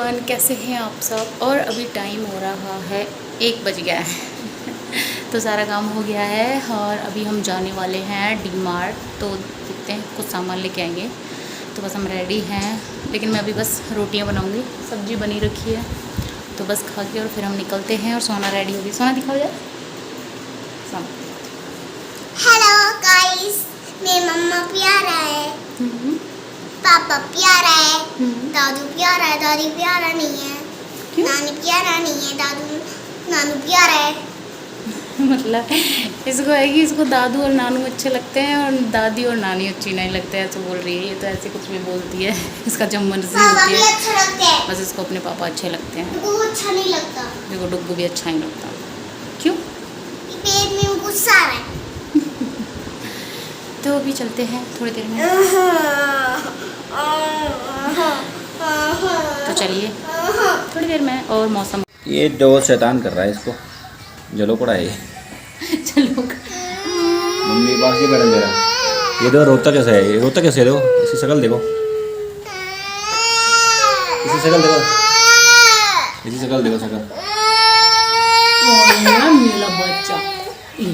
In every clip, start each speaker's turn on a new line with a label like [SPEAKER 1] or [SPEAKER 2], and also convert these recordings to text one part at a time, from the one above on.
[SPEAKER 1] Everyone, कैसे हैं आप सब। और अभी टाइम हो रहा है 1 बज गया है तो सारा काम हो गया है और अभी हम जाने वाले हैं डी-मार्ट। तो देखते हैं, कुछ सामान लेके आएंगे। तो बस हम रेडी हैं, लेकिन मैं अभी बस रोटियां बनाऊंगी, सब्जी बनी रखी है। तो बस खा के और फिर हम निकलते हैं। और सोना रेडी होगी। सोना दिखाओ जाए। सोना
[SPEAKER 2] हेलो गाइस, मेरी मम्मा प्यारा है, पापा प्यारा है, दादू प्यारा है, दादी प्यारा नहीं है, नानी प्यारा नहीं है, नानू प्यारा है।
[SPEAKER 1] मतलब इसको है कि इसको दादू और नानू अच्छे लगते हैं और दादी और नानी अच्छी नहीं लगते हैं, ऐसे बोल रही है। ये तो ऐसे कुछ भी बोलती है, इसका जब मर्जी
[SPEAKER 2] पापा
[SPEAKER 1] होती
[SPEAKER 2] भी
[SPEAKER 1] है।
[SPEAKER 2] अच्छा लगता है,
[SPEAKER 1] बस इसको अपने पापा अच्छे लगते हैं,
[SPEAKER 2] वो अच्छा नहीं लगता।
[SPEAKER 1] देखो डुग्गू भी अच्छा नहीं लगता। क्यों?
[SPEAKER 2] पेट में गुस्सा आ रहा है।
[SPEAKER 1] तो अभी चलते हैं थोड़ी देर में। तो चलिए थोड़ी देर में। और मौसम
[SPEAKER 3] ये दो शैतान कर रहा है, इसको जलो पड़ा है ये।
[SPEAKER 1] चलो
[SPEAKER 3] मम्मी पास ही बैठा मेरा। ये तो रोता कैसे है, ये रोता कैसे है, देखो इसकी शक्ल देखो, इसकी शक्ल देखो, इसकी शक्ल देखो, शक्ल
[SPEAKER 1] मेरा बच्चा,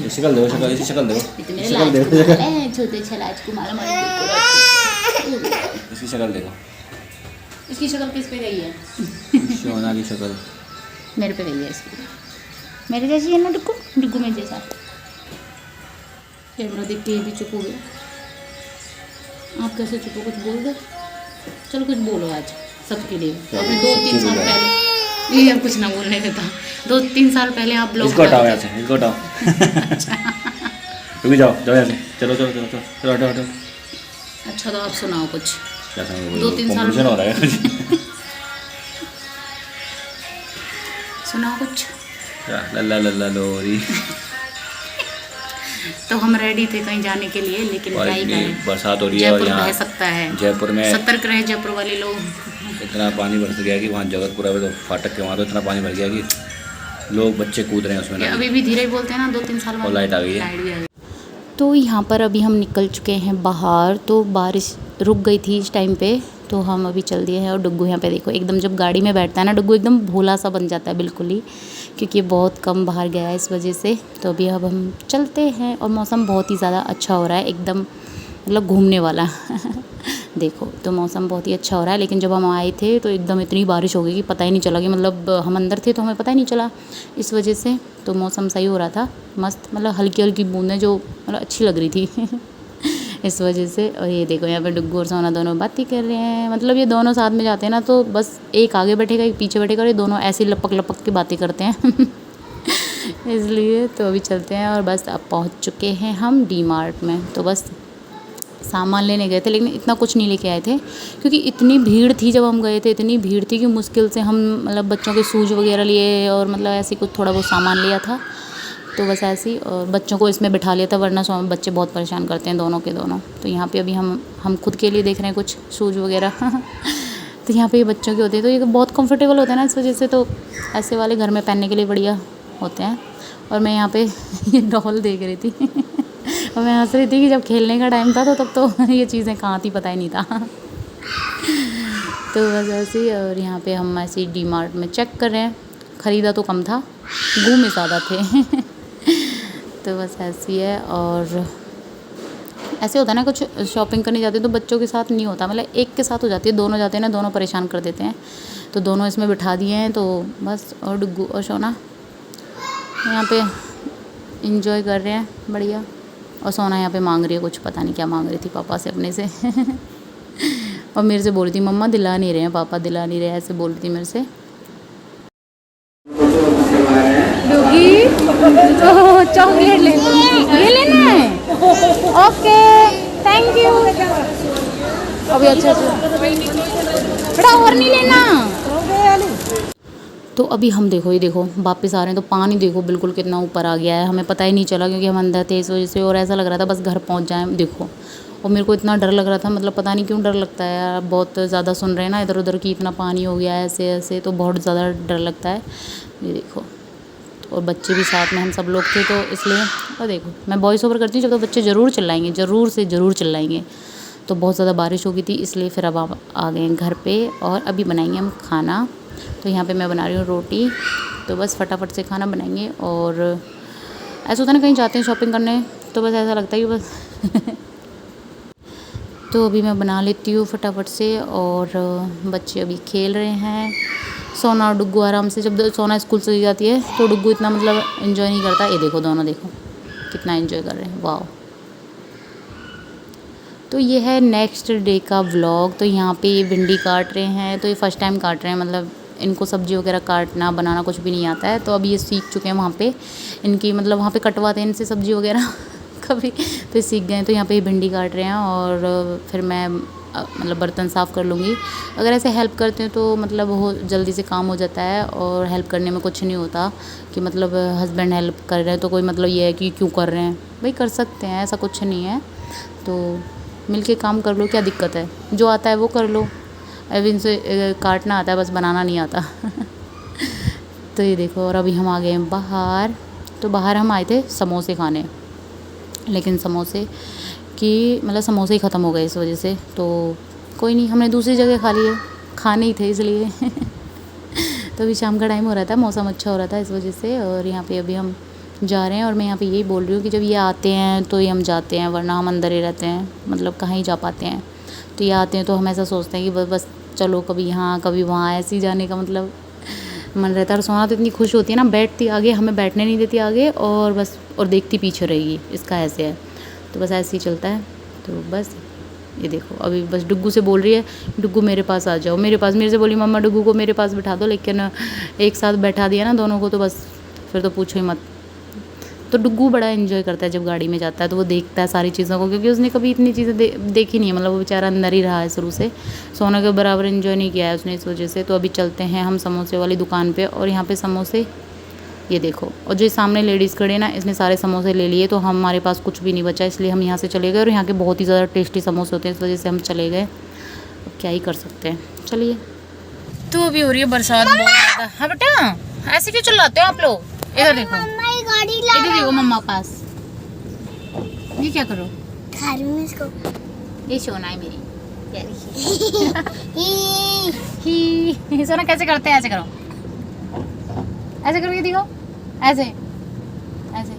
[SPEAKER 3] शक्ल देखो, शक्ल इसकी शक्ल देखो,
[SPEAKER 1] इतने
[SPEAKER 3] शक्ल देखो,
[SPEAKER 1] लाज छोटे छलाज को मारा मारी
[SPEAKER 3] इसकी शक्ल देखो।
[SPEAKER 1] इसकी शक्ल किस पे गई है?
[SPEAKER 3] सोना की शक्ल
[SPEAKER 1] मेरे पे गई है इसकी। मेरे जैसी है ना डुग्गू, डुग्गू मेरे जैसा। कैमरा देख के भी चुप हो गया। आप कैसे चुप हो? कुछ बोल दो। चलो कुछ बोलो आज सबके लिए। अभी 2-3 साल पहले ये अब कुछ ना बोलने देता। 2-3 साल पहले आप लोग
[SPEAKER 3] इसको हटाओ यहाँ से, इसको हटाओ। रुक जाओ, जाओ यहाँ से, चलो चलो चलो चलो चलो हटाओ हटाओ।
[SPEAKER 1] अच्छा तो आप सुनाओ कुछ।
[SPEAKER 3] क्या समझ
[SPEAKER 1] 2-3 साल
[SPEAKER 3] हो रहा है।
[SPEAKER 1] सुनाओ कुछ।
[SPEAKER 3] लल्ला लल्ला लोरी।
[SPEAKER 1] तो हम रेडी थे कहीं जाने के लिए, लेकिन क्या ही करें,
[SPEAKER 3] बरसात हो रही है और
[SPEAKER 1] जयपुर बह
[SPEAKER 3] यहाँ
[SPEAKER 1] सकता है।
[SPEAKER 3] जयपुर में
[SPEAKER 1] सतर्क रहे जयपुर वाले लोग।
[SPEAKER 3] इतना पानी भर गया कि वहाँ जगतपुरा में तो फाटक के वहाँ तो इतना पानी भर गया कि लोग बच्चे कूद रहे हैं उसमें।
[SPEAKER 1] अभी भी धीरे ही बोलते हैं ना, 2-3 साल बाद
[SPEAKER 3] और लाइट आ गई है।
[SPEAKER 1] लाइट भी आ गई। तो यहाँ पर अभी हम निकल चुके हैं बाहर। तो बारिश रुक गई थी इस टाइम पे, तो हम अभी चल दिए हैं। और डुग्गू यहाँ पे देखो, एकदम जब गाड़ी में बैठता है ना डुग्गू, एकदम भोला सा बन जाता है बिल्कुल ही, क्योंकि ये बहुत कम बाहर गया है इस वजह से। तो अभी अब हम चलते हैं और मौसम बहुत ही ज़्यादा अच्छा हो रहा है, एकदम मतलब घूमने वाला। देखो तो मौसम बहुत ही अच्छा हो रहा है। लेकिन जब हम आए थे तो एकदम इतनी बारिश हो गई कि पता ही नहीं चला, कि मतलब हम अंदर थे तो हमें पता ही नहीं चला इस वजह से। तो मौसम सही हो रहा था, मस्त, मतलब हल्की हल्की बूंदें जो मतलब अच्छी लग रही थी इस वजह से। और ये देखो यहाँ पे डुग्गू और सोना दोनों बातें कर रहे हैं। मतलब ये दोनों साथ में जाते हैं ना, तो बस एक आगे बैठेगा एक पीछे बैठेगा और ये दोनों ऐसे लपक लपक के बातें करते हैं इसलिए तो अभी चलते हैं। और बस अब पहुँच चुके हैं हम डी-मार्ट में। तो बस सामान लेने गए थे, लेकिन इतना कुछ नहीं लेके आए थे क्योंकि इतनी भीड़ थी। जब हम गए थे इतनी भीड़ थी कि मुश्किल से हम मतलब बच्चों के शूज़ वगैरह लिए और मतलब ऐसे कुछ थोड़ा बहुत सामान लिया था। तो बस ऐसे ही, और बच्चों को इसमें बिठा लिया था, वरना बच्चे बहुत परेशान करते हैं दोनों के दोनों। तो यहाँ पे अभी हम खुद के लिए देख रहे हैं कुछ शूज़ वगैरह तो यहाँ पे ये बच्चों के होते हैं, तो ये बहुत कंफर्टेबल होते हैं ना, इस वजह से तो ऐसे वाले घर में पहनने के लिए बढ़िया होते हैं। और मैं यहाँ पे ये डॉल देख रही थी और मैं हंस रही थी कि जब खेलने का टाइम था तो तब तो ये चीज़ें कहाँ थी पता ही नहीं था तो बस ऐसे ही। और यहाँ पे हम ऐसे डी-मार्ट में चेक कर रहे हैं, ख़रीदा तो कम था, घूमे ज़्यादा थे तो बस ऐसी है। और ऐसे होता है ना, कुछ शॉपिंग करने जाते हैं तो बच्चों के साथ नहीं होता, मतलब एक के साथ हो जाती है, दोनों जाते हैं ना, दोनों परेशान कर देते हैं। तो दोनों इसमें बिठा दिए हैं, तो बस। और डुग्गू और सोना यहाँ पे इंजॉय कर रहे हैं बढ़िया। और सोना यहाँ पे मांग रही है कुछ, पता नहीं क्या मांग रही थी पापा से अपने से और मेरे से बोल रही थी मम्मा दिला नहीं रहे हैं, पापा दिला नहीं रहे, ऐसे बोल रही थी मेरे से। डुगी तो चॉकलेट ये लेना है, ओके थैंक यू। अभी अच्छा बेटा और नहीं लेना। तो अभी हम देखो, ये देखो वापस आ रहे हैं तो पानी देखो बिल्कुल कितना ऊपर आ गया है, हमें पता ही नहीं चला क्योंकि हम अंदर थे इस वजह से। और ऐसा लग रहा था बस घर पहुंच जाएं, देखो। और मेरे को इतना डर लग रहा था, मतलब पता नहीं क्यों डर लगता है यार, बहुत ज़्यादा सुन रहे हैं ना इधर उधर की इतना पानी हो गया है ऐसे ऐसे, तो बहुत ज़्यादा डर लगता है। ये देखो, और बच्चे भी साथ में हम सब लोग थे तो इसलिए। और देखो मैं वॉइस ओवर करती हूँ जब तो बच्चे ज़रूर चिल्लाएंगे, ज़रूर से ज़रूर चिल्लाएंगे। तो बहुत ज़्यादा बारिश हो गई थी इसलिए फिर अब आ गए हैं घर पे। और अभी बनाएंगे हम खाना। तो यहाँ पे मैं बना रही हूँ रोटी। तो बस फटाफट से खाना बनाएंगे। और ऐसा होता है ना, कहीं जाते हैं शॉपिंग करने तो बस ऐसा लगता है कि बस तो अभी मैं बना लेती हूँ फटाफट से। और बच्चे अभी खेल रहे हैं। सोना और डुग्गू आराम से, जब सोना स्कूल से जाती है तो डुग्गू इतना मतलब एंजॉय नहीं करता। ये देखो दोनों, देखो कितना एंजॉय कर रहे हैं, वाह। तो ये है नेक्स्ट डे का व्लॉग। तो यहाँ पे ये भिंडी काट रहे हैं। तो ये फर्स्ट टाइम काट रहे हैं, मतलब इनको सब्ज़ी वगैरह काटना बनाना कुछ भी नहीं आता है। तो अभी ये सीख चुके हैं वहाँ पे, इनकी मतलब वहाँ पे कटवाते हैं इनसे सब्ज़ी वगैरह कभी, तो ये सीख गए। तो यहाँ पे ये भिंडी काट रहे हैं और फिर मैं मतलब बर्तन साफ़ कर लूँगी। अगर ऐसे हेल्प करते हैं तो मतलब वो जल्दी से काम हो जाता है। और हेल्प करने में कुछ नहीं होता कि मतलब हस्बैंड हेल्प कर रहे हैं तो कोई मतलब ये है कि क्यों कर रहे हैं, भाई कर सकते हैं, ऐसा कुछ नहीं है। तो मिलके काम कर लो, क्या दिक्कत है, जो आता है वो कर लो। अब इनसे काटना आता है, बस बनाना नहीं आता तो ये देखो। और अभी हम आ गए हैं बाहर। तो बाहर हम आए थे समोसे खाने, लेकिन समोसे की मतलब समोसे ही ख़त्म हो गए इस वजह से। तो कोई नहीं, हमने दूसरी जगह खा लिए, खाने ही थे इसलिए तो अभी शाम का टाइम हो रहा था, मौसम अच्छा हो रहा था इस वजह से। और यहाँ पे अभी हम जा रहे हैं। और मैं यहाँ पे यही बोल रही हूँ कि जब ये आते हैं तो ये हम जाते हैं, वरना हम अंदर ही रहते हैं, मतलब कहाँ ही जा पाते हैं। तो ये आते हैं तो हम ऐसा सोचते हैं कि बस चलो कभी यहाँ कभी वहाँ, ऐसे ही जाने का मतलब मन रहता है। और सोना तो इतनी खुश होती है ना, बैठती आगे, हमें बैठने नहीं देती आगे, और बस और देखती पीछे रहेगी, इसका ऐसे है। तो बस ऐसे ही चलता है। तो बस ये देखो अभी बस डुग्गू से बोल रही है, डुग्गू मेरे पास आ जाओ, मेरे पास। मेरे से बोली मम्मा डुग्गू को मेरे पास बिठा दो, लेकिन एक साथ बैठा दिया ना दोनों को तो बस फिर तो पूछो ही मत। तो डुग्गू बड़ा एंजॉय करता है जब गाड़ी में जाता है, तो वो देखता है सारी चीज़ों को, क्योंकि उसने कभी इतनी चीज़ें देखी नहीं है, मतलब वो बेचारा अंदर ही रहा है शुरू से, सोना के बराबर एंजॉय नहीं किया है उसने, इस वजह से। तो अभी चलते हैं हम समोसे वाली दुकान पे। और यहाँ पे समोसे ये देखो, और जो सामने लेडीज़ खड़े ना, इसने सारे समोसे ले लिए, तो हमारे पास कुछ भी नहीं बचा, इसलिए हम यहाँ से चले गए। और यहाँ के बहुत ही ज़्यादा टेस्टी समोसे होते हैं, इस वजह से हम चले गए। अब क्या ही कर सकते हैं, चलिए। तो अभी हो रही है बरसात बहुत ज़्यादा। हाँ बेटा, ऐसे क्यों चिल्लाते हो आप लोग? इधर देखो, इधर देखो मम्मा पास। ये क्या करो?
[SPEAKER 2] खा रही हूँ इसको।
[SPEAKER 1] ये सोना है मेरी ही सोना कैसे करते हैं? ऐसे करो, ऐसे करो, ये देखो, ऐसे ऐसे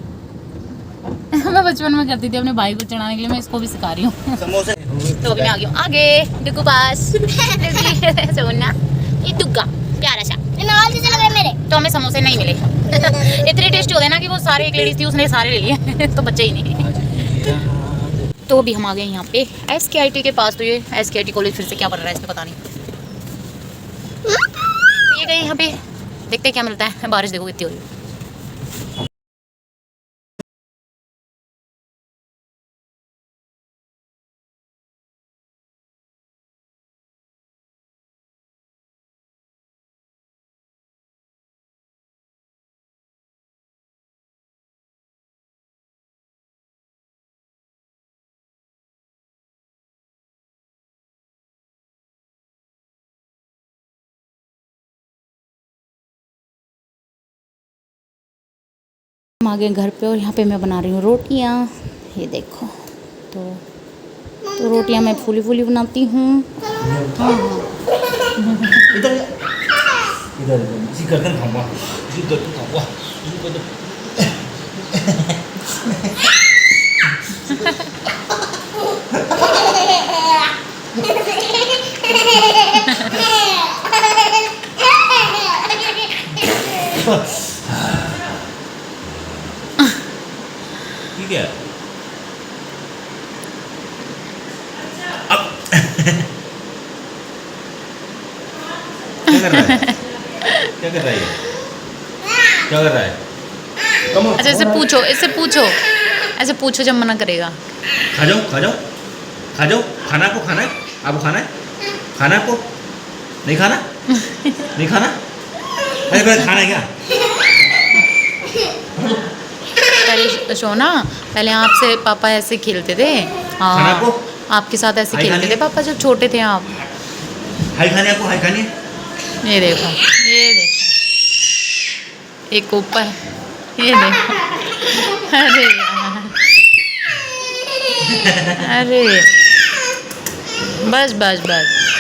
[SPEAKER 1] मैं बचपन में करती थी अपने भाई को चढ़ाने के लिए, मैं इसको भी सिखा रही हूँ
[SPEAKER 3] समोसे।
[SPEAKER 1] तो अभी मैं आ गई हूँ आगे डुग्गू पास सोना ये डुग्गा प्यारा सा।
[SPEAKER 2] चले गए मेरे।
[SPEAKER 1] तो हमें समोसे नहीं मिले इतने टेस्टी होते हैं ना कि वो सारे, एक लेडीज थी उसने सारे ले लिए तो बच्चे ही नहीं। तो अभी हम आ गए यहाँ पे SKIT के पास। तो ये SKIT कॉलेज फिर से क्या बन रहा है इसमें पता नहीं। तो ये गए यहाँ पे, देखते हैं क्या मिलता है। बारिश देखो कितनी हो रही है। हम आ गए घर पे और यहाँ पे मैं बना रही हूँ रोटियाँ। ये देखो, तो रोटियाँ मैं फूली फूली बनाती हूँ। हाँ
[SPEAKER 3] इधर इधर जी गर्दन खाऊंगा, जी गर्दन खाऊंगा, जी गर्दन। ठीक है अब क्या कर रहा है? क्या कर रहा है? क्या कर रहा है?
[SPEAKER 1] अच्छा, इससे पूछो, इससे पूछो, ऐसे पूछो जब मना करेगा।
[SPEAKER 3] खा जाओ, खा जाओ, खा जाओ। खाना आपको खाना है? आपको खाना है? खाना आपको नहीं खाना? नहीं खाना? अरे पहले खाना है क्या?
[SPEAKER 1] पहले सोना, पहले आपसे पापा ऐसे खेलते थे।
[SPEAKER 3] खाना
[SPEAKER 1] हाँ,
[SPEAKER 3] आपको?
[SPEAKER 1] आपके साथ ऐसे
[SPEAKER 3] हाय
[SPEAKER 1] खेलते
[SPEAKER 3] खानी
[SPEAKER 1] थे पापा जब छोटे थे आप।
[SPEAKER 3] हाई खाने आपको? हाई खानी है?
[SPEAKER 1] ये देखो, ये देखो, एक ऊपर, ये देखो। अरे यार, अरे बस बस बस।